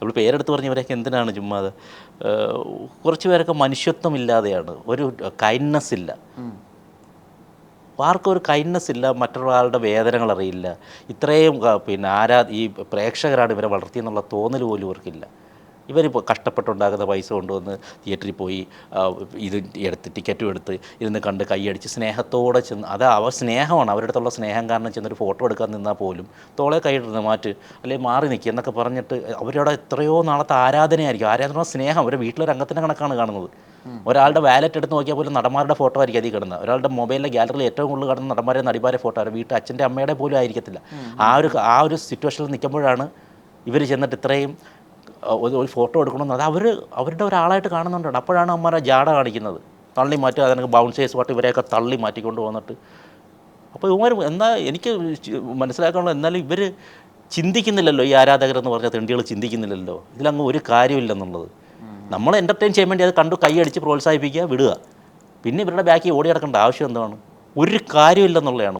നമ്മൾ പേരെടുത്ത് പറഞ്ഞ ഇവരൊക്കെ എന്തിനാണ് ചുമ്മാ കുറച്ച് പേരൊക്കെ മനുഷ്യത്വം ഇല്ലാതെയാണ്, ഒരു കൈൻഡ്നെസ് ഇല്ല, ആർക്കും ഒരു കൈൻഡ്നെസ് ഇല്ല, മറ്റൊരാളുടെ വേദനകൾ അറിയില്ല. ഇത്രയും പിന്നെ ഈ പ്രേക്ഷകരാണ് ഇവരെ വളർത്തിയെന്നുള്ള തോന്നൽ പോലും ഇവർക്കില്ല. ഇവരിപ്പോൾ കഷ്ടപ്പെട്ടുണ്ടാകുന്ന പൈസ കൊണ്ടുവന്ന് തിയേറ്ററിൽ പോയി ഇത് ടിക്കറ്റും എടുത്ത് ഇരുന്ന് കണ്ട് കൈയടിച്ച് സ്നേഹത്തോടെ ചെന്ന്, അത് അവർ സ്നേഹമാണ്, അവരുടെ അടുത്തുള്ള സ്നേഹം കാരണം ചെന്നൊരു ഫോട്ടോ എടുക്കാൻ നിന്നാൽ പോലും തോളെ കൈയിടുന്നത് മാറ്റ്, അല്ലെങ്കിൽ മാറി നിൽക്കുക എന്നൊക്കെ പറഞ്ഞിട്ട് അവരുടെ എത്രയോ നാളത്തെ ആരാധനയായിരിക്കും. ആരാധന സ്നേഹം അവരുടെ വീട്ടിലൊരു അംഗത്തിൻ്റെ കണക്കാണ് കാണുന്നത്. ഒരാളുടെ വാലറ്റ് എടുത്ത് നോക്കിയാൽ പോലും നടന്മാരുടെ ഫോട്ടോ ആയിരിക്കും അതിൽ കിടന്നത്. ഒരാളുടെ മൊബൈലിലെ ഗാലറിയിൽ ഏറ്റവും കൂടുതൽ കിടന്ന നടന്മാരെ നടിമാരെ ഫോട്ടോ അവർ വീട്ടിൽ അച്ഛൻ്റെ അമ്മയുടെ പോലും ആയിരിക്കത്തില്ല. ആ ഒരു സിറ്റുവേഷനിൽ നിൽക്കുമ്പോഴാണ് ഇവർ ചെന്നിട്ട് ഇത്രയും ഒരു ഫോട്ടോ എടുക്കണമെന്ന്, അത് അവരുടെ ഒരാളായിട്ട് കാണുന്നുണ്ട്. അപ്പോഴാണ് അമ്മമാരെ ജാട കാണിക്കുന്നത്, തള്ളി മാറ്റി, അതിനൊക്കെ ബൗൺസേഴ്സ് പാട്ട് ഇവരെയൊക്കെ തള്ളി മാറ്റിക്കൊണ്ട് വന്നിട്ട്. അപ്പോൾ ഇവർ എനിക്ക് മനസ്സിലാക്കാനുള്ളത്, എന്നാലും ഇവർ ചിന്തിക്കുന്നില്ലല്ലോ, ഈ ആരാധകരെന്ന് പറഞ്ഞ തെണ്ടികൾ ചിന്തിക്കുന്നില്ലല്ലോ ഇതിലങ്ങ് ഒരു കാര്യമില്ലെന്നുള്ളത്. നമ്മൾ എൻ്റർടൈൻ ചെയ്യാൻ വേണ്ടി അത് കണ്ടു കൈയടിച്ച് പ്രോത്സാഹിപ്പിക്കുക, വിടുക. പിന്നെ ഇവരുടെ ബാക്കി ഓടി നടക്കേണ്ട ആവശ്യം എന്താണ്? ഒരു കാര്യമില്ലെന്നുള്ളതാണ്.